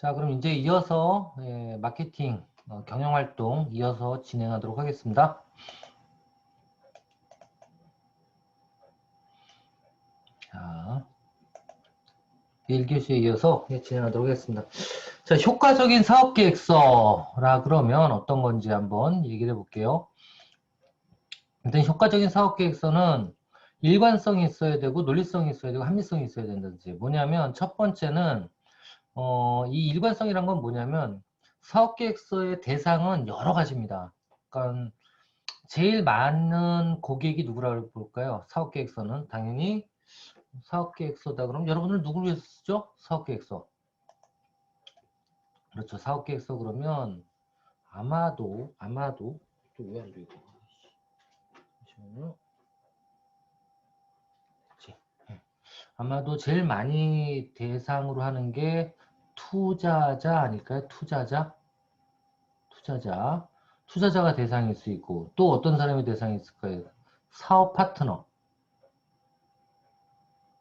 자, 그럼 이제 이어서 마케팅 경영활동 이어서 진행하도록 하겠습니다. 자, 1교시에 이어서 진행하도록 하겠습니다. 자, 효과적인 사업계획서라 그러면 어떤 건지 한번 얘기를 해볼게요. 일단 효과적인 사업계획서는 일관성이 있어야 되고 논리성이 있어야 되고 합리성이 있어야 된다든지 뭐냐면 첫 번째는 이 일관성이란 건 뭐냐면 사업계획서의 대상은 여러 가지입니다. 그러니까 제일 많은 고객이 누구라고 볼까요? 사업계획서는 당연히 사업계획서다. 그럼 여러분들 누구를 위해서 쓰죠? 사업계획서. 그렇죠. 사업계획서 그러면 아마도 또 왜 안 돼 이거? 잠시만요. 그치. 예. 아마도 제일 많이 대상으로 하는 게 투자자 아닐까요? 투자자가 대상일 수 있고 또 어떤 사람이 대상이 있을까요? 사업 파트너.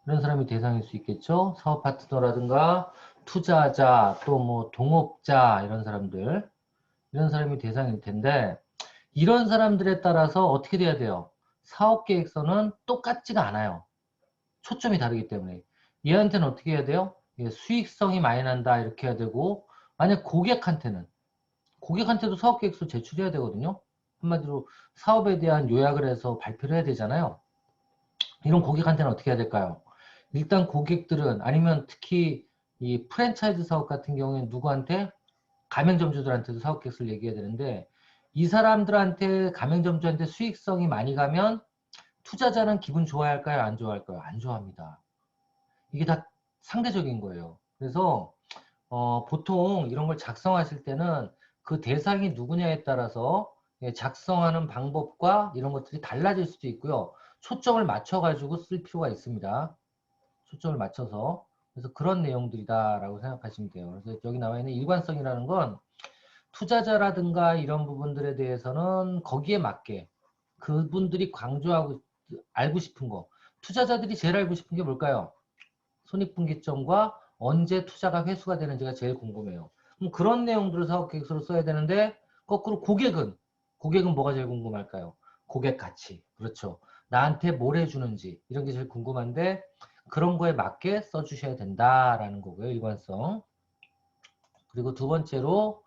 이런 사람이 대상일 수 있겠죠. 사업 파트너라든가 투자자 또 뭐 동업자 이런 사람이 대상일 텐데 이런 사람들에 따라서 어떻게 돼야 돼요? 사업 계획서는 똑같지가 않아요. 초점이 다르기 때문에 얘한테는 어떻게 해야 돼요? 수익성이 많이 난다 이렇게 해야 되고 만약 고객한테도 사업 계획서 제출해야 되거든요. 한마디로 사업에 대한 요약을 해서 발표를 해야 되잖아요. 이런 고객한테는 어떻게 해야 될까요? 일단 고객들은 아니면 특히 이 프랜차이즈 사업 같은 경우에 누구한테 가맹점주들한테도 사업 계획서를 얘기해야 되는데 이 사람들한테 가맹점주한테 수익성이 많이 가면 투자자는 기분 좋아할까요? 안 좋아할까요? 안 좋아합니다. 이게 다 상대적인 거예요. 그래서 보통 이런 걸 작성하실 때는 그 대상이 누구냐에 따라서 작성하는 방법과 이런 것들이 달라질 수도 있고요. 초점을 맞춰가지고 쓸 필요가 있습니다. 초점을 맞춰서. 그래서 그런 내용들이다라고 생각하시면 돼요. 그래서 여기 나와 있는 일관성이라는 건 투자자라든가 이런 부분들에 대해서는 거기에 맞게 그분들이 강조하고 알고 싶은 거. 투자자들이 제일 알고 싶은 게 뭘까요? 손익분기점과 언제 투자가 회수가 되는지가 제일 궁금해요. 그럼 그런 내용들을 사업계획서로 써야 되는데 거꾸로 고객은 뭐가 제일 궁금할까요? 고객 가치. 그렇죠. 나한테 뭘 해주는지 이런 게 제일 궁금한데 그런 거에 맞게 써주셔야 된다라는 거고요. 일관성. 그리고 두 번째로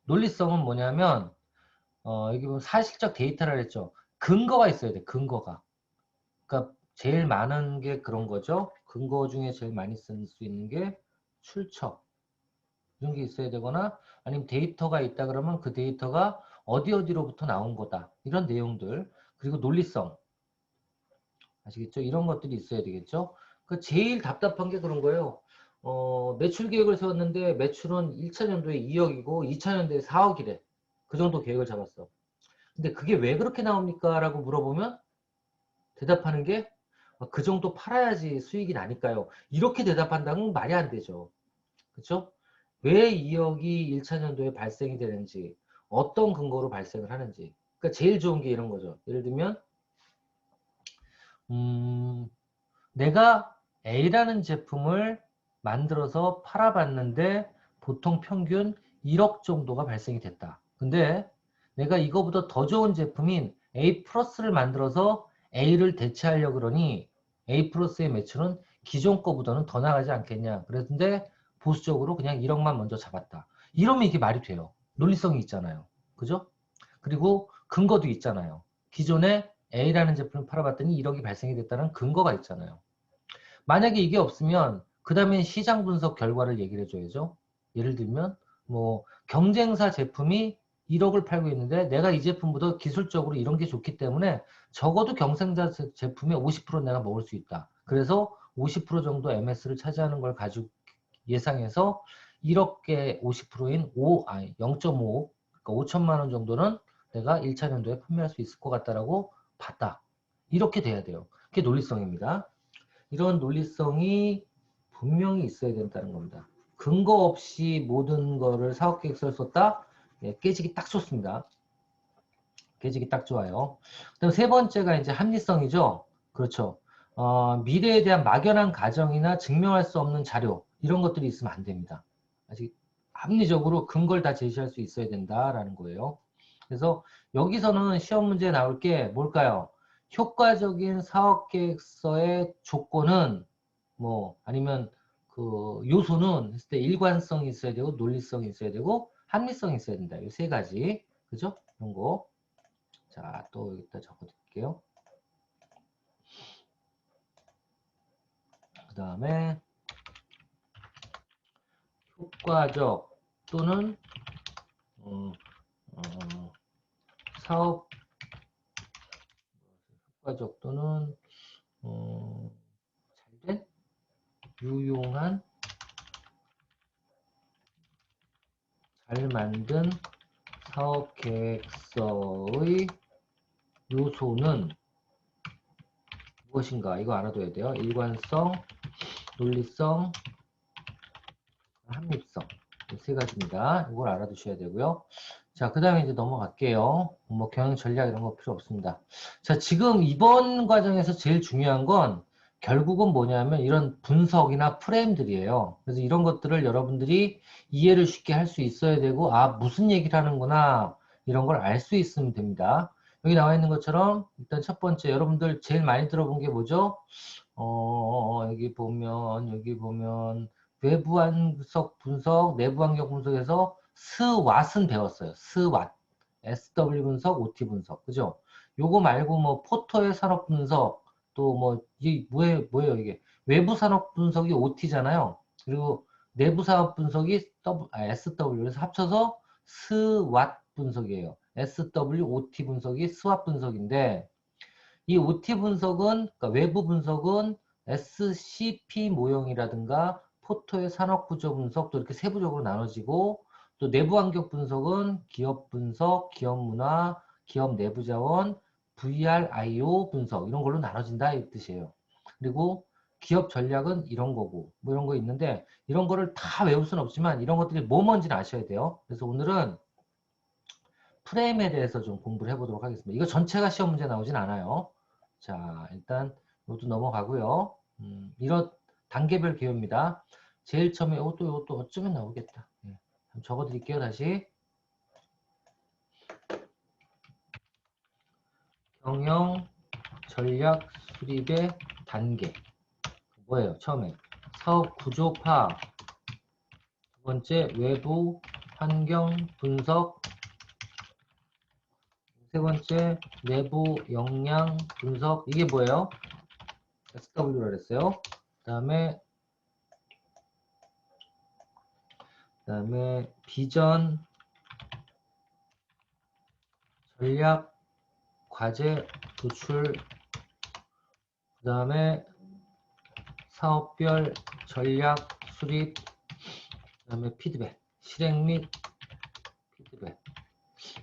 논리성은 뭐냐면 여기 보면 사실적 데이터를 했죠. 근거가 있어야 돼. 근거가. 그러니까 제일 많은 게 그런 거죠. 근거 중에 제일 많이 쓸 수 있는 게 출처 이런 게 있어야 되거나 아니면 데이터가 있다 그러면 그 데이터가 어디로부터 나온 거다. 이런 내용들. 그리고 논리성. 아시겠죠? 이런 것들이 있어야 되겠죠? 그 제일 답답한 게 그런 거예요. 매출 계획을 세웠는데 매출은 1차 년도에 2억이고 2차 년도에 4억이래. 그 정도 계획을 잡았어. 근데 그게 왜 그렇게 나옵니까? 라고 물어보면 대답하는 게 그 정도 팔아야지 수익이 나니까요. 이렇게 대답한다면 말이 안 되죠. 그렇죠? 왜 2억이 1차 년도에 발생이 되는지, 어떤 근거로 발생을 하는지. 그러니까 제일 좋은 게 이런 거죠. 예를 들면 음, 내가 A라는 제품을 만들어서 팔아봤는데 보통 평균 1억 정도가 발생이 됐다. 근데 내가 이거보다 더 좋은 제품인 A 플러스를 만들어서 A를 대체하려고 그러니 A 플러스의 매출은 기존 거보다는 더 나가지 않겠냐. 그랬는데 보수적으로 그냥 1억만 먼저 잡았다. 이러면 이게 말이 돼요. 논리성이 있잖아요. 그죠? 그리고 근거도 있잖아요. 기존에 A라는 제품을 팔아봤더니 1억이 발생이 됐다는 근거가 있잖아요. 만약에 이게 없으면 그 다음에 시장 분석 결과를 얘기를 해줘야죠. 예를 들면 뭐 경쟁사 제품이 1억을 팔고 있는데 내가 이 제품보다 기술적으로 이런 게 좋기 때문에 적어도 경쟁사 제품의 50% 내가 먹을 수 있다. 그래서 50% 정도 MS를 차지하는 걸 가지고 예상해서 1억개 50%인 0.5, 그러니까 5천만 원 정도는 내가 1차 년도에 판매할 수 있을 것 같다라고 봤다. 이렇게 돼야 돼요. 그게 논리성입니다. 이런 논리성이 분명히 있어야 된다는 겁니다. 근거 없이 모든 거를 사업계획서를 썼다? 네, 깨지기 딱 좋습니다. 깨지기 딱 좋아요. 그다음 세 번째가 이제 합리성이죠. 그렇죠. 미래에 대한 막연한 가정이나 증명할 수 없는 자료 이런 것들이 있으면 안 됩니다. 아직 합리적으로 근거를 다 제시할 수 있어야 된다라는 거예요. 그래서 여기서는 시험 문제에 나올 게 뭘까요? 효과적인 사업계획서의 조건은 뭐 아니면 그 요소는 했을 때 일관성이 있어야 되고 논리성이 있어야 되고 합리성이 있어야 된다. 이 세 가지. 그죠? 이런 거. 자, 또 여기다 적어 드릴게요. 그 다음에 효과적 또는 어, 사업 효과적 또는 잘된 유용한 잘 만든 사업 계획서의 요소는 무엇인가? 이거 알아둬야 돼요. 일관성, 논리성, 합리성. 이 세 가지입니다. 이걸 알아두셔야 되고요. 자, 그 다음에 이제 넘어갈게요. 뭐 경영 전략 이런 거 필요 없습니다. 자, 지금 이번 과정에서 제일 중요한 건 결국은 뭐냐면 이런 분석이나 프레임들이에요. 그래서 이런 것들을 여러분들이 이해를 쉽게 할 수 있어야 되고, 아, 무슨 얘기를 하는구나, 이런 걸 알 수 있으면 됩니다. 여기 나와 있는 것처럼 일단 첫 번째 여러분들 제일 많이 들어본 게 뭐죠? 여기 보면 외부 환경 분석, 내부 환경 분석에서 스왓은 배웠어요. 스왓. SW 분석, OT 분석. 그죠? 요거 말고 뭐 포터의 산업 분석, 또 뭐, 이게 뭐예요, 이게? 외부 산업 분석이 OT잖아요. 그리고 내부 산업 분석이 SW. 그래서 합쳐서 스왓 분석이에요. SW, OT 분석이 스왓 분석인데, 이 OT 분석은, 그러니까 외부 분석은 SCP 모형이라든가 포토의 산업 구조 분석 또 이렇게 세부적으로 나눠지고 또 내부 환경 분석은 기업 분석, 기업 문화, 기업 내부 자원, VRIO 분석 이런 걸로 나눠진다 이 뜻이에요. 그리고 기업 전략은 이런 거고 뭐 이런 거 있는데 이런 거를 다 외울 수는 없지만 이런 것들이 뭐 뭔지는 아셔야 돼요. 그래서 오늘은 프레임에 대해서 좀 공부를 해보도록 하겠습니다. 이거 전체가 시험 문제 나오진 않아요. 자, 일단 이것도 넘어가고요. 이런 단계별 기호입니다. 제일 처음에 이것도 어쩌면 나오겠다. 예, 적어드릴게요. 다시 경영 전략 수립의 단계 뭐예요? 처음에 사업 구조 파악, 두 번째 외부 환경 분석, 세 번째 내부 역량 분석. 이게 뭐예요? SW라 그랬어요. 그다음에 비전, 전략, 과제, 도출, 그다음에 사업별 전략 수립, 그다음에 피드백, 실행 및 피드백.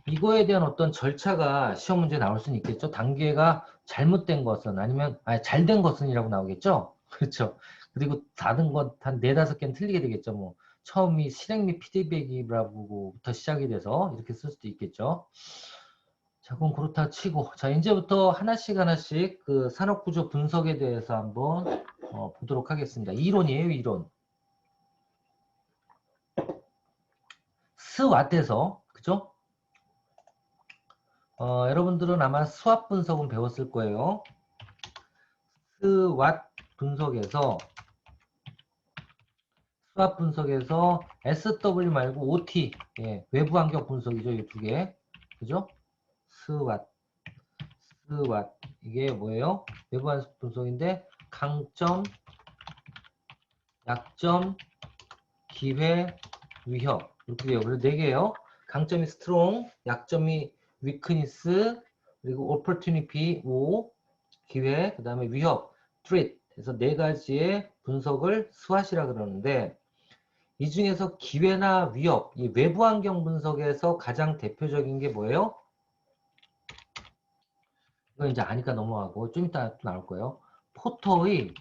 이거에 대한 어떤 절차가 시험 문제에 나올 수는 있겠죠. 단계가 잘못된 것은 아니면 잘된 것은이라고 나오겠죠. 그렇죠. 그리고 다른 것 한 네다섯 개는 틀리게 되겠죠. 뭐 처음이 실행 및 피드백이라고부터 시작이 돼서 이렇게 쓸 수도 있겠죠. 자, 그럼 그렇다 치고 자 이제부터 하나씩 그 산업구조 분석에 대해서 한번 보도록 하겠습니다. 이론이에요, 이론. 스왓에서 그죠? 여러분들은 아마 수압 분석은 배웠을 거예요. 스왓 분석에서 수압 분석에서 SW 말고 OT 예, 외부 환경 분석이죠, 이 두 개. 그죠? 스왓 스왓 이게 뭐예요? 외부 환경 분석인데 강점, 약점, 기회, 위협 이렇게 돼요. 그래서 네 개예요. 강점이 스트롱, 약점이 위크니스, 그리고 opportunity O, 기회, 그 다음에 위협, threat. 그래서 네 가지의 분석을 스왓이라 그러는데 이 중에서 기회나 위협, 이 외부 환경 분석에서 가장 대표적인 게 뭐예요? 이거 이제 아니까 넘어가고 좀 이따 또 나올 거예요. 포터의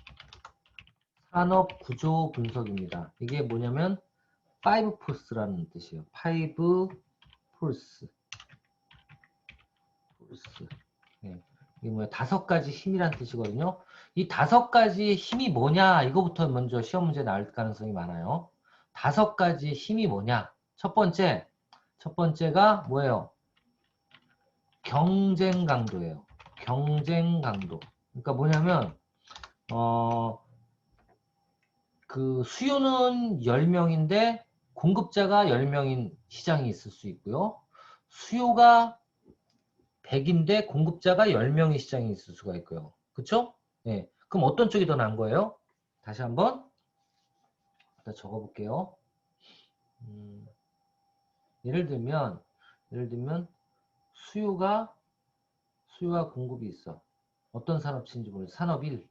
산업 구조 분석입니다. 이게 뭐냐면 파이브 포스라는 뜻이에요. 파이브 포스. 네. 이게 뭐야? 다섯 가지 힘이란 뜻이거든요. 이 다섯 가지 힘이 뭐냐? 이거부터 먼저 시험 문제 나올 가능성이 많아요. 다섯 가지 힘이 뭐냐? 첫 번째가 뭐예요? 경쟁 강도예요. 경쟁 강도. 그러니까 뭐냐면 그 수요는 10명인데 공급자가 10명인 시장이 있을 수 있고요. 수요가 100인데 공급자가 10명의 시장이 있을 수가 있고요. 그쵸? 네. 그럼 어떤 쪽이 더 나은 거예요? 다시 한번 일단 적어볼게요. 예를 들면 수요가 공급이 있어. 어떤 산업체인지 모르겠어. 산업 1.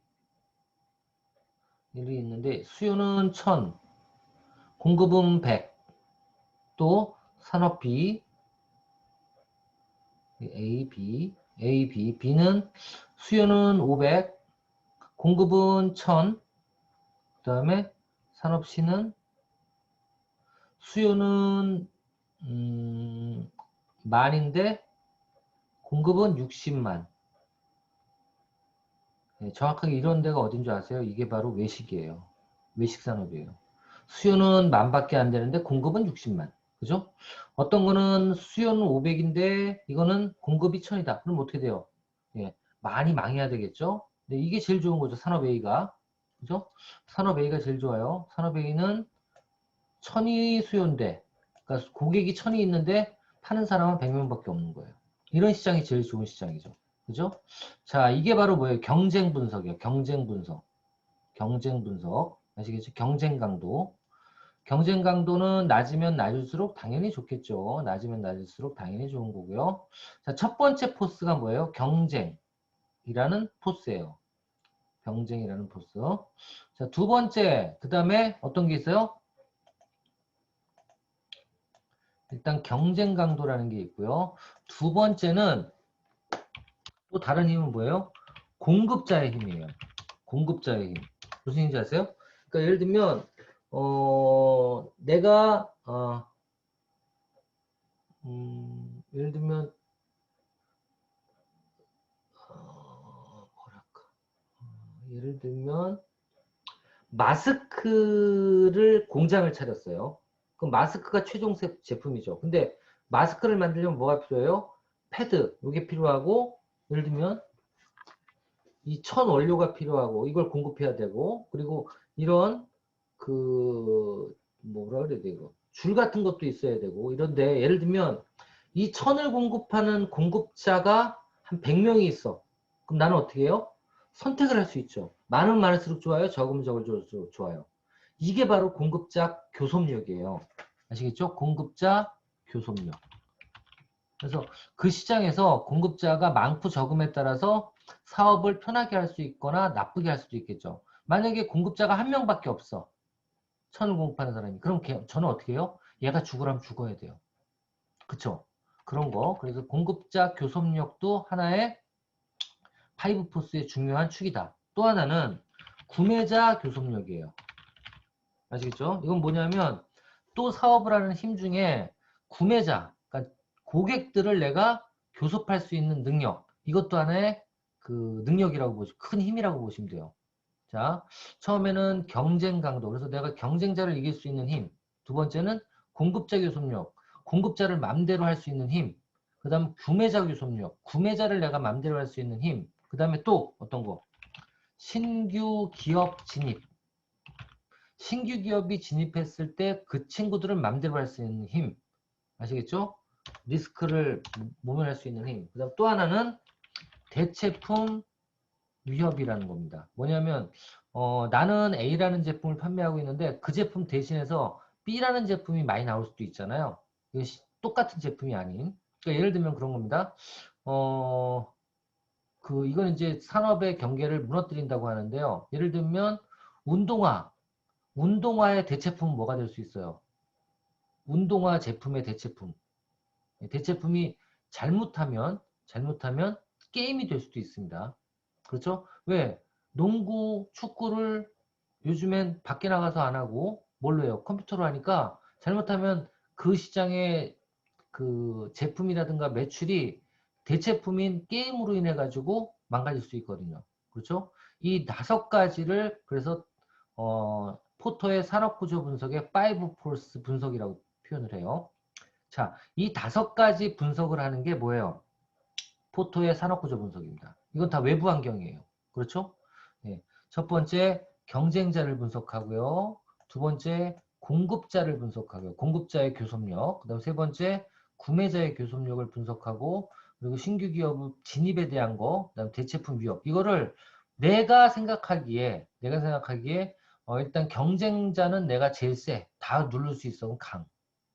일이 있는데 수요는 1000, 공급은 100. 또 산업 B, B는 수요는 500, 공급은 1000. 그 다음에 산업 C는 수요는 만인데 공급은 60만. 네, 정확하게 이런 데가 어딘 줄 아세요? 이게 바로 외식이에요. 외식 산업이에요. 수요는 만밖에 안 되는데 공급은 60만. 그죠? 어떤 거는 수요는 500인데 이거는 공급이 1000이다. 그럼 어떻게 돼요? 예, 많이 망해야 되겠죠? 근데 이게 제일 좋은 거죠. 산업 A가. 그죠? 산업 A가 제일 좋아요. 산업 A는 1000이 수요인데, 그러니까 고객이 1000이 있는데 파는 사람은 100명밖에 없는 거예요. 이런 시장이 제일 좋은 시장이죠. 그죠? 자, 이게 바로 뭐예요? 경쟁 분석이에요. 경쟁 분석. 경쟁 분석. 아시겠죠? 경쟁 강도. 경쟁 강도는 낮으면 낮을수록 당연히 좋겠죠. 낮으면 낮을수록 당연히 좋은 거고요. 자, 첫 번째 포스가 뭐예요? 경쟁이라는 포스예요. 경쟁이라는 포스. 자, 두 번째, 그 다음에 어떤 게 있어요? 일단 경쟁 강도라는 게 있고요. 두 번째는 또 다른 힘은 뭐예요? 공급자의 힘이에요. 공급자의 힘. 무슨 힘인지 아세요? 그러니까 예를 들면 내가 예를 들면 뭐랄까 예를 들면 마스크를 공장을 차렸어요. 그럼 마스크가 최종 제품이죠. 근데 마스크를 만들려면 뭐가 필요해요? 패드, 이게 필요하고, 예를 들면 이 천 원료가 필요하고 이걸 공급해야 되고, 그리고 이런 그 뭐라 그래야 돼 이거 줄 같은 것도 있어야 되고 이런데, 예를 들면 이 천을 공급하는 공급자가 한 100명이 있어. 그럼 나는 어떻게 해요? 선택을 할 수 있죠. 많으면 많을수록 좋아요, 적으면 적을수록 좋아요. 이게 바로 공급자 교섭력이에요. 아시겠죠? 공급자 교섭력. 그래서 그 시장에서 공급자가 많고 적음에 따라서 사업을 편하게 할 수 있거나 나쁘게 할 수도 있겠죠. 만약에 공급자가 한 명밖에 없어. 천을 공급하는 사람이. 그럼 저는 어떻게 해요? 얘가 죽으라면 죽어야 돼요. 그쵸? 그런 거. 그래서 공급자 교섭력도 하나의 파이브포스의 중요한 축이다. 또 하나는 구매자 교섭력이에요. 아시겠죠? 이건 뭐냐면 또 사업을 하는 힘 중에 구매자, 그러니까 고객들을 내가 교섭할 수 있는 능력. 이것도 하나의 그 능력이라고 큰 힘이라고 보시면 돼요. 자, 처음에는 경쟁 강도. 그래서 내가 경쟁자를 이길 수 있는 힘. 두 번째는 공급자 교섭력. 공급자를 맘대로 할 수 있는 힘. 그 다음 구매자 교섭력. 구매자를 내가 맘대로 할 수 있는 힘. 그 다음에 또 어떤 거? 신규 기업 진입. 신규 기업이 진입했을 때 그 친구들을 맘대로 할 수 있는 힘. 아시겠죠? 리스크를 모면할 수 있는 힘. 그 다음 또 하나는 대체품 위협이라는 겁니다. 뭐냐면 나는 A라는 제품을 판매하고 있는데 그 제품 대신해서 B라는 제품이 많이 나올 수도 있잖아요. 똑같은 제품이 아닌. 그러니까 예를 들면 그런 겁니다. 이건 이제 산업의 경계를 무너뜨린다고 하는데요. 예를 들면 운동화의 대체품은 뭐가 될 수 있어요? 운동화 제품의 대체품. 대체품이 잘못하면 게임이 될 수도 있습니다. 그렇죠? 왜? 농구, 축구를 요즘엔 밖에 나가서 안 하고 뭘로 해요? 컴퓨터로 하니까 잘못하면 그 시장의 그 제품이라든가 매출이 대체품인 게임으로 인해 가지고 망가질 수 있거든요. 그렇죠? 이 다섯 가지를 그래서 포터의 산업구조 분석의 5 분석이라고 표현을 해요. 자, 이 5가지 분석을 하는 게 뭐예요? 포터의 산업구조 분석입니다. 이건 다 외부 환경이에요. 그렇죠? 네. 첫 번째, 경쟁자를 분석하고요. 두 번째, 공급자를 분석하고요. 공급자의 교섭력. 그 다음 세 번째, 구매자의 교섭력을 분석하고, 그리고 신규 기업 진입에 대한 거, 그 다음 대체품 위협. 이거를 내가 생각하기에, 일단 경쟁자는 내가 제일 세. 다 누를 수 있어. 그럼 강.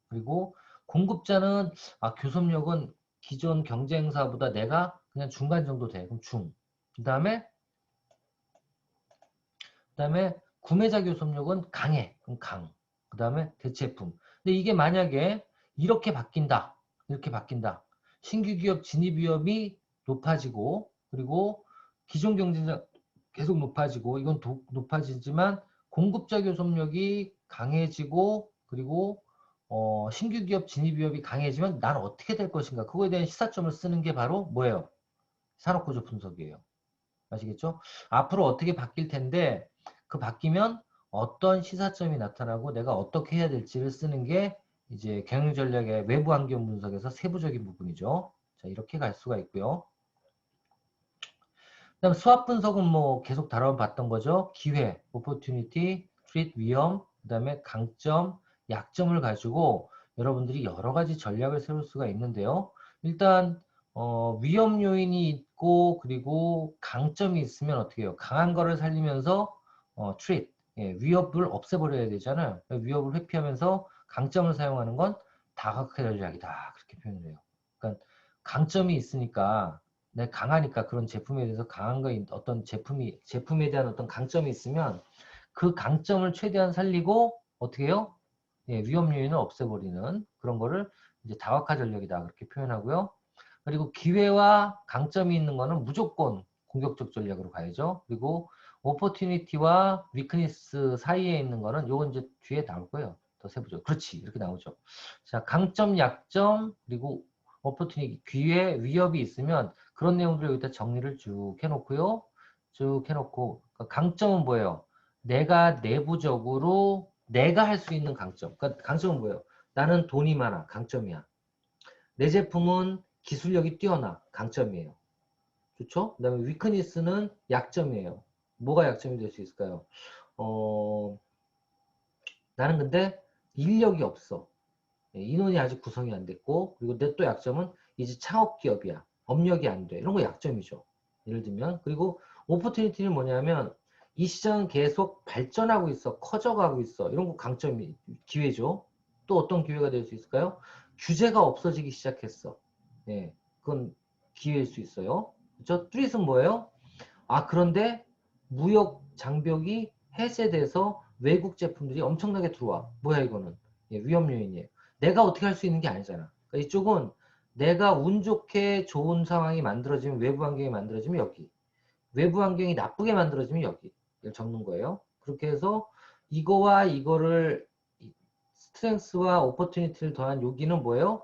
그리고 공급자는, 교섭력은 기존 경쟁사보다 내가 그냥 중간 정도 돼. 그럼 중. 그 다음에 구매자 교섭력은 강해. 그럼 강. 그 다음에 대체품. 근데 이게 만약에 이렇게 바뀐다. 이렇게 바뀐다. 신규 기업 진입 위험이 높아지고, 그리고 기존 경쟁자 계속 높아지고, 이건 높아지지만 공급자 교섭력이 강해지고, 그리고 신규 기업 진입 위협이 강해지면 난 어떻게 될 것인가? 그거에 대한 시사점을 쓰는 게 바로 뭐예요? 산업구조 분석이에요. 아시겠죠? 앞으로 어떻게 바뀔 텐데 그 바뀌면 어떤 시사점이 나타나고 내가 어떻게 해야 될지를 쓰는 게 이제 경영 전략의 외부 환경 분석에서 세부적인 부분이죠. 자, 이렇게 갈 수가 있고요. 그다음 수합 분석은 뭐 계속 다뤄봤던 거죠. 기회, opportunity, threat, 위험, 그다음에 강점, 약점을 가지고 여러분들이 여러 가지 전략을 세울 수가 있는데요. 일단 위험 요인이 있고 그리고 강점이 있으면 어떻게 해요? 강한 거를 살리면서 threat, 위협을 없애버려야 되잖아요. 위협을 회피하면서 강점을 사용하는 건 다각화 전략이다. 그렇게 표현을 해요. 그러니까 강점이 있으니까 강하니까 그런 제품에 대해서 강한 거 어떤 제품에 대한 어떤 강점이 있으면 그 강점을 최대한 살리고 어떻게 해요? 위험 요인을 없애버리는 그런 거를 이제 다각화 전략이다 그렇게 표현하고요. 그리고 기회와 강점이 있는 거는 무조건 공격적 전략으로 가야죠. 그리고 오퍼튜니티와 위크니스 사이에 있는 거는 요건 이제 뒤에 나올 거예요. 더 세부적으로. 그렇지. 이렇게 나오죠. 자, 강점, 약점, 그리고 오퍼튜니티, 기회, 위협이 있으면 그런 내용들을 여기다 정리를 쭉 해놓고요. 쭉 해놓고 강점은 뭐예요? 내가 내부적으로 내가 할 수 있는 강점. 그러니까 강점은 뭐예요? 나는 돈이 많아. 강점이야. 내 제품은 기술력이 뛰어나. 강점이에요. 좋죠? 그 다음에 위크니스는 약점이에요. 뭐가 약점이 될 수 있을까요? 어, 나는 근데 인력이 없어. 인원이 아직 구성이 안 됐고, 그리고 내 또 약점은 이제 창업 기업이야. 업력이 안 돼. 이런 거 약점이죠. 예를 들면. 그리고 오퍼튜니티는 뭐냐면 이 시장은 계속 발전하고 있어. 커져가고 있어. 이런 거 강점이, 기회죠. 또 어떤 기회가 될 수 있을까요? 규제가 없어지기 시작했어. 예, 그건 기회일 수 있어요. 그렇죠? 뚜릿은 뭐예요? 그런데 무역 장벽이 해제돼서 외국 제품들이 엄청나게 들어와. 뭐야 이거는? 위험 요인이에요. 내가 어떻게 할 수 있는 게 아니잖아. 그러니까 이쪽은 내가 운 좋게 좋은 상황이 만들어지면 외부 환경이 만들어지면 여기. 외부 환경이 나쁘게 만들어지면 여기. 이걸 적는 거예요. 그렇게 해서 이거와 이거를 스트렝스와 오퍼튜니티를 더한 여기는 뭐예요?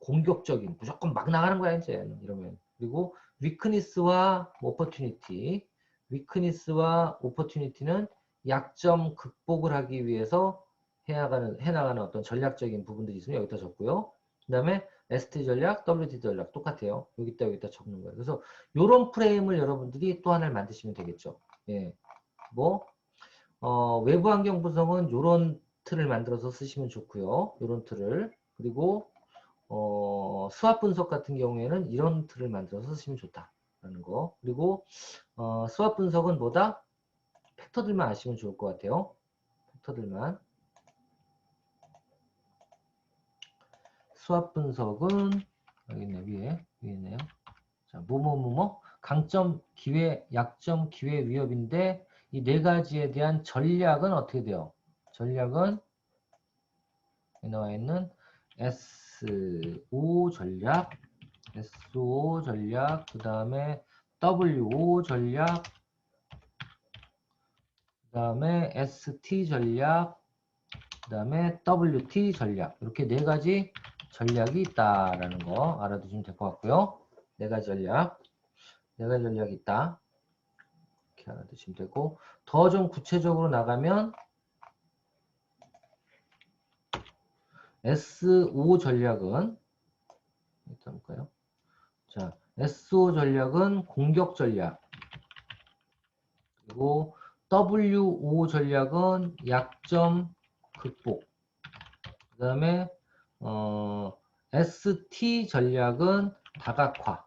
공격적인 무조건 막 나가는 거야 이제 이러면. 그리고 위크니스와 오퍼튜니티, 위크니스와 오퍼튜니티는 약점 극복을 하기 위해서 해나가는 어떤 전략적인 부분들이 있으면 여기다 적고요. 그 다음에 ST 전략, WT 전략 똑같아요. 여기다 적는 거예요. 그래서 이런 프레임을 여러분들이 또 하나를 만드시면 되겠죠. 예, 뭐 외부 환경 구성은 이런 틀을 만들어서 쓰시면 좋고요. 이런 틀을. 그리고 수압 분석 같은 경우에는 이런 틀을 만들어서 쓰시면 좋다라는 거. 그리고 수압 분석은 뭐다? 팩터들만 아시면 좋을 것 같아요. 팩터들만. 수압 분석은 여기 있네, 위에 있네요. 자, 뭐뭐뭐뭐 강점, 기회, 약점, 기회, 위협인데 이 네 가지에 대한 전략은 어떻게 돼요? 전략은 여기 나와 있는 SO 전략, SO 전략, 그 다음에 WO 전략, 그 다음에 ST 전략, 그 다음에 WT 전략. 이렇게 네 가지 전략이 있다라는 거 알아두시면 될 것 같고요. 네 가지 전략, 네 가지 전략이 있다. 이렇게 알아두시면 되고, 더 좀 구체적으로 나가면 SO 전략은 일단 볼까요? 자, SO 전략은 공격 전략. 그리고 WO 전략은 약점 극복. 그 다음에 ST 전략은 다각화.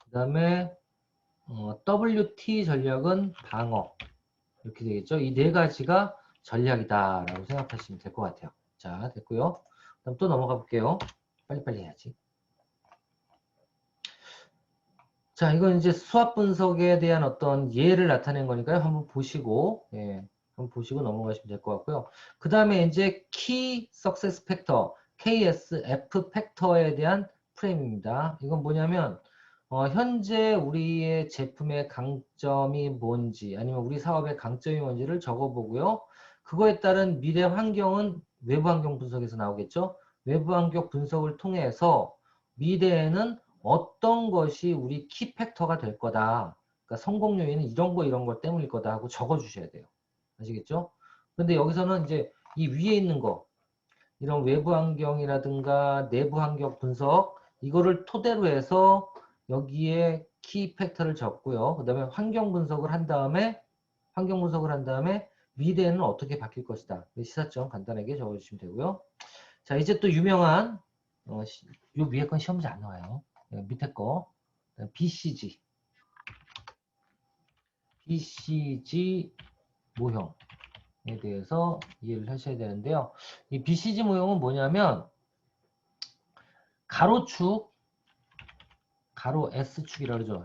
그 다음에 WT 전략은 방어. 이렇게 되겠죠. 이 네 가지가 전략이다라고 생각하시면 될 것 같아요. 자, 됐고요. 그럼 또 넘어가 볼게요. 빨리빨리 해야지. 자, 이건 이제 수학 분석에 대한 어떤 예를 나타낸 거니까요. 한번 보시고, 예, 한번 보시고 넘어가시면 될 것 같고요. 그 다음에 이제 Key Success Factor, KSF 팩터에 대한 프레임입니다. 이건 뭐냐면, 현재 우리의 제품의 강점이 뭔지, 아니면 우리 사업의 강점이 뭔지를 적어보고요. 그거에 따른 미래 환경은 외부 환경 분석에서 나오겠죠. 외부 환경 분석을 통해서 미래에는 어떤 것이 우리 키 팩터가 될 거다. 그러니까 성공 요인은 이런 거 때문일 거다 하고 적어 주셔야 돼요. 아시겠죠? 근데 여기서는 이제 이 위에 있는 거, 이런 외부 환경이라든가 내부 환경 분석, 이거를 토대로 해서 여기에 키 팩터를 적고요. 그 다음에 환경 분석을 한 다음에 미래에는 어떻게 바뀔 것이다. 시사점 간단하게 적어주시면 되고요. 자, 이제 또 유명한, 요 위에 건 시험지 안 나와요. 밑에 거 BCG 모형에 대해서 이해를 하셔야 되는데요. 이 BCG 모형은 뭐냐면 가로축 가로 S축이라고 그러죠.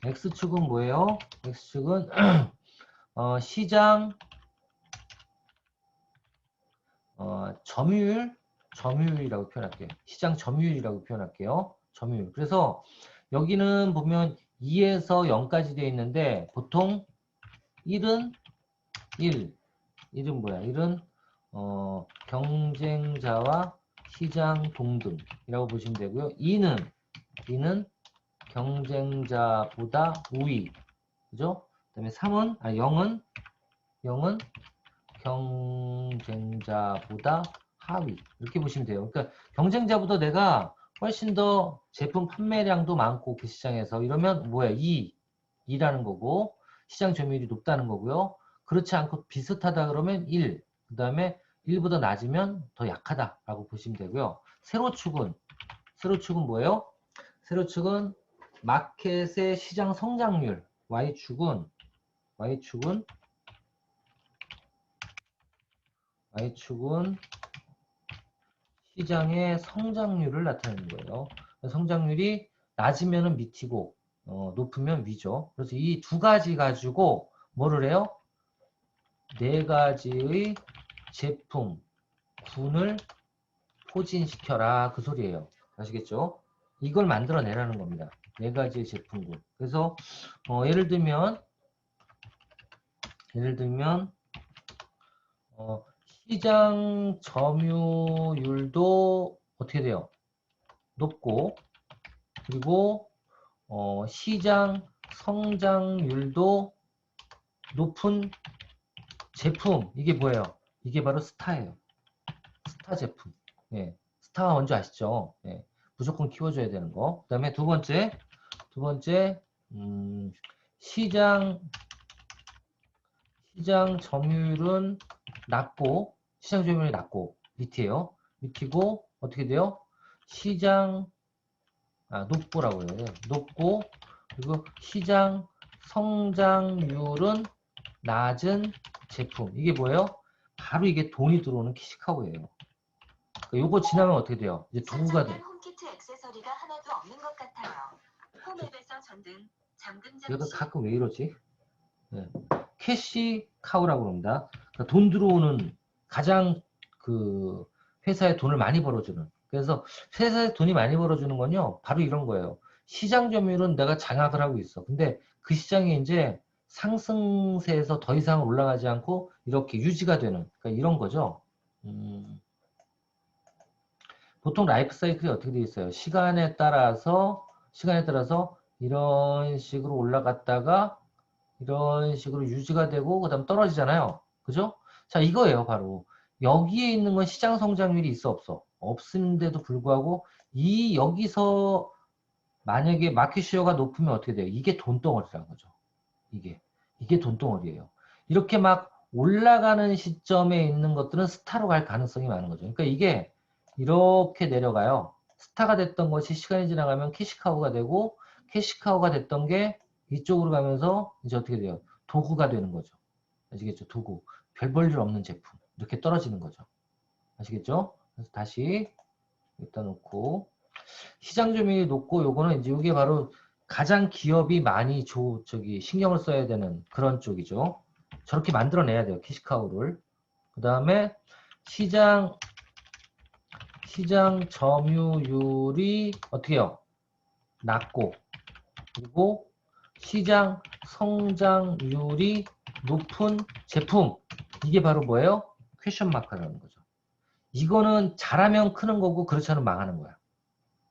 X축은 뭐예요? X축은 시장 점유율이라고 표현할게요. 시장 점유율이라고 표현할게요. 점유율. 그래서 여기는 보면 2에서 0까지 되어 있는데 보통 1은 1은 뭐야? 1은 경쟁자와 시장 동등이라고 보시면 되고요. 2는 경쟁자보다 우위. 그죠? 그다음에 0은 경쟁자보다 하위. 이렇게 보시면 돼요. 그러니까 경쟁자보다 내가 훨씬 더 제품 판매량도 많고 그 시장에서 이러면 뭐야? 2라는 거고 시장 점유율이 높다는 거고요. 그렇지 않고 비슷하다 그러면 1. 그 다음에 1보다 낮으면 더 약하다라고 보시면 되고요. 세로축은 뭐예요? 세로축은 마켓의 시장 성장률. Y축은 시장의 성장률을 나타내는 거예요. 성장률이 낮으면 밑이고 높으면 위죠. 그래서 이 두 가지 가지고 뭐를 해요? 네 가지의 제품 군을 포진시켜라 그 소리예요. 아시겠죠? 이걸 만들어내라는 겁니다. 네 가지의 제품군. 그래서 예를 들면 시장 점유율도 어떻게 돼요? 높고 그리고 시장 성장률도 높은 제품 이게 뭐예요? 이게 바로 스타예요. 스타 제품. 예. 스타가 뭔지 아시죠? 예. 무조건 키워줘야 되는 거. 그 다음에 두 번째 시장 점유율은 낮고 시장 점유율이 낮고 밑이에요. 밑이고 어떻게 돼요? 높고라고 해요. 높고 그리고 시장 성장률은 낮은 제품. 이게 뭐예요? 바로 이게 돈이 들어오는 키시카고예요. 요거 지나면 어떻게 돼요? 이제 도구가 돼. 홈키트 액세서리가 하나도 없는 것 같아요. 홈앱에서 전등, 잠금 장치. 얘가 가끔 왜 이러지? 네. 캐시카우라고 합니다. 그러니까 돈 들어오는 가장 그 회사에 돈을 많이 벌어주는. 그래서 회사에 돈이 많이 벌어주는 건요, 바로 이런 거예요. 시장 점유율은 내가 장악을 하고 있어. 근데 그 시장이 이제 상승세에서 더 이상 올라가지 않고 이렇게 유지가 되는, 그러니까 이런 거죠. 보통 라이프 사이클이 어떻게 되어 있어요? 시간에 따라서 이런 식으로 올라갔다가 이런 식으로 유지가 되고 그다음 떨어지잖아요. 그죠? 자, 이거예요, 바로. 여기에 있는 건 시장 성장률이 있어 없어? 없는데도 불구하고 여기서 만약에 마켓 시어가 높으면 어떻게 돼요? 이게 돈덩어리라는 거죠. 이게 돈덩어리예요. 이렇게 막 올라가는 시점에 있는 것들은 스타로 갈 가능성이 많은 거죠. 그러니까 이게 이렇게 내려가요. 스타가 됐던 것이 시간이 지나가면 캐시카우가 되고, 캐시카우가 됐던 게 이쪽으로 가면서 이제 어떻게 돼요? 도구가 되는 거죠. 아시겠죠? 도구. 별 볼 일 없는 제품. 이렇게 떨어지는 거죠. 아시겠죠? 그래서 다시 여기다 놓고, 시장 점유율이 높고, 요거는 이제 이게 바로 가장 기업이 많이 신경을 써야 되는 그런 쪽이죠. 저렇게 만들어내야 돼요. 캐시카우를. 그 다음에 시장 점유율이 어떻게 해요? 낮고, 그리고 시장 성장률이 높은 제품. 이게 바로 뭐예요? 퀘션 마크라는 거죠. 이거는 잘하면 크는 거고 그렇지 않으면 망하는 거야.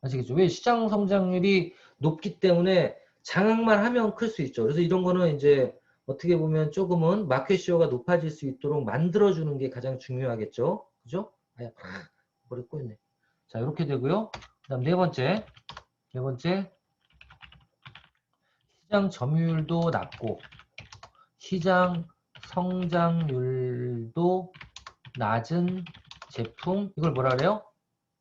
아시겠죠? 왜? 시장 성장률이 높기 때문에 장악만 하면 클 수 있죠. 그래서 이런 거는 이제 어떻게 보면 조금은 마켓 시어가 높아질 수 있도록 만들어주는 게 가장 중요하겠죠. 그죠? 아야, 머리 꼬였네. 자, 이렇게 되고요. 그 다음 네 번째, 시장 점유율도 낮고 시장 성장률도 낮은 제품, 이걸 뭐라 그래요?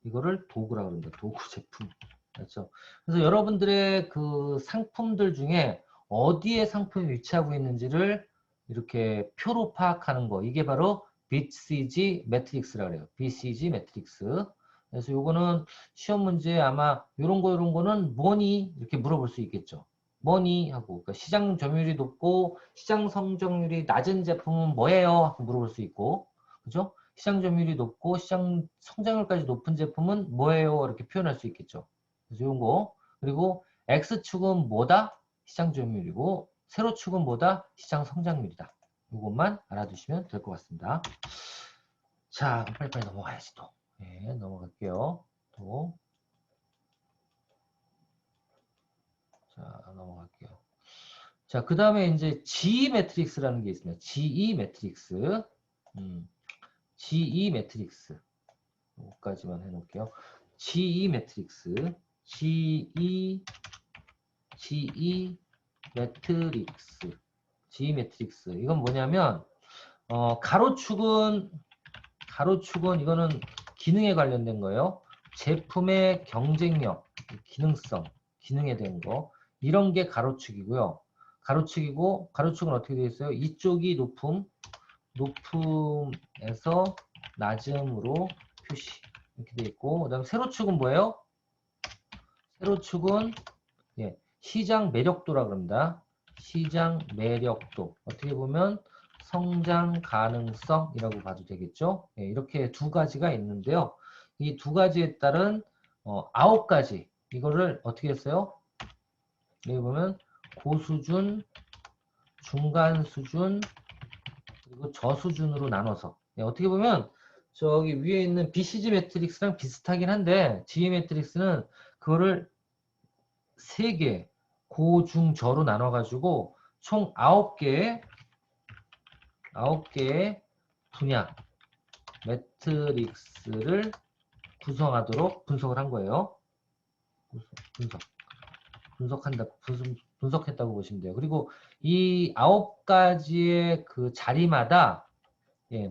이거를 도구라고 합니다. 도구 제품. 그렇죠. 그래서 여러분들의 그 상품들 중에 어디에 상품이 위치하고 있는지를 이렇게 표로 파악하는 거. 이게 바로 BCG 매트릭스라고 해요. BCG 매트릭스. 그래서 요거는 시험 문제에 아마 요런 거는 뭐니? 이렇게 물어볼 수 있겠죠. 뭐니? 하고. 그러니까 시장 점유율이 높고 시장 성장률이 낮은 제품은 뭐예요? 하고 물어볼 수 있고. 그죠? 시장 점유율이 높고 시장 성장률까지 높은 제품은 뭐예요? 이렇게 표현할 수 있겠죠. 그래서 이런 거. 그리고 X축은 뭐다? 시장 점유율이고 세로축은 뭐다? 시장 성장률이다. 이것만 알아두시면 될 것 같습니다. 자, 빨리빨리 넘어가야지 또. 네, 넘어갈게요. 또. 자, 넘어갈게요. 자, 그 다음에 이제 GE 매트릭스라는 게 있습니다. GE 매트릭스. GE 매트릭스. 여기까지만 해놓을게요. GE 매트릭스. GE 매트릭스. GE 매트릭스. 이건 뭐냐면, 가로축은 이거는 기능에 관련된 거예요. 제품의 경쟁력, 기능성, 기능에 대한 거. 이런 게 가로축이고요. 가로축은 어떻게 되어 있어요? 이쪽이 높음에서 낮음으로 표시. 이렇게 되어 있고, 그 다음 세로축은 뭐예요? 세로축은 시장 매력도라고 합니다. 시장 매력도. 어떻게 보면 성장 가능성이라고 봐도 되겠죠. 이렇게 두 가지가 있는데요. 이 두 가지에 따른 9가지. 이거를 어떻게 했어요? 여기 보면 고수준, 중간 수준, 그리고 저수준으로 나눠서. 어떻게 보면 저기 위에 있는 BCG 매트릭스랑 비슷하긴 한데 GE 매트릭스는 그거를 3개 고, 중, 저로 나눠가지고 총 9개의 분야 매트릭스를 구성하도록 분석을 한 거예요. 분석했다고 보시면 돼요. 그리고 이 9가지의 그 자리마다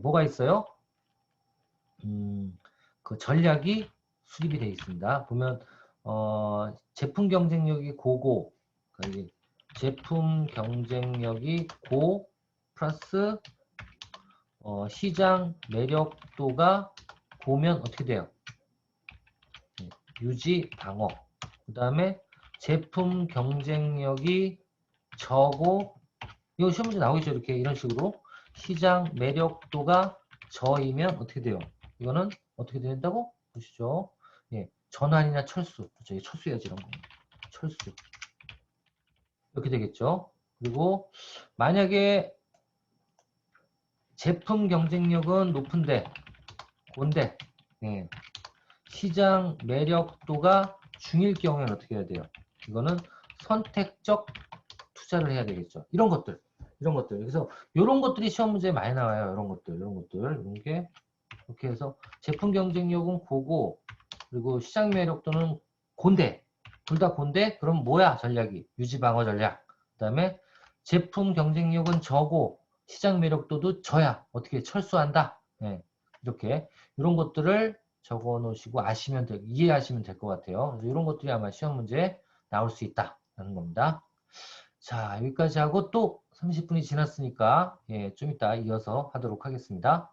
뭐가 있어요? 그 전략이 수립이 되어 있습니다. 보면 제품 경쟁력이 고고, 그러니까 제품 경쟁력이 고 플러스 시장 매력도가 고면 어떻게 돼요? 유지 방어. 그 다음에 제품 경쟁력이 저고, 이거 시험 문제 나오겠죠? 이렇게 이런 식으로 시장 매력도가 저이면 어떻게 돼요? 이거는 어떻게 된다고? 보시죠. 전환이나 철수. 그렇죠? 철수해야지 이런 거. 철수. 이렇게 되겠죠. 그리고 만약에 제품 경쟁력은 높은데, 곤데, 시장 매력도가 중일 경우에는 어떻게 해야 돼요? 이거는 선택적 투자를 해야 되겠죠. 이런 것들. 그래서 이런 것들이 시험 문제에 많이 나와요. 이런 게 이렇게 해서 제품 경쟁력은 고고, 그리고 시장 매력도는 곤대. 둘 다 곤대? 그럼 뭐야 전략이? 유지 방어 전략. 그 다음에 제품 경쟁력은 저고 시장 매력도도 저야. 어떻게 철수한다. 예, 이렇게 이런 것들을 적어 놓으시고 이해하시면 될 것 같아요. 그래서 이런 것들이 아마 시험 문제에 나올 수 있다라는 겁니다. 자, 여기까지 하고 또 30분이 지났으니까 좀 이따 이어서 하도록 하겠습니다.